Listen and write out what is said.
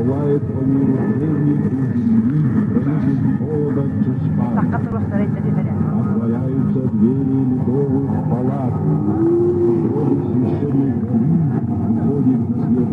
Бывает по миру древних и земли, хранитель холода чувства. Отворяются двери ледовых палат. Кроме священной гори выходит свет.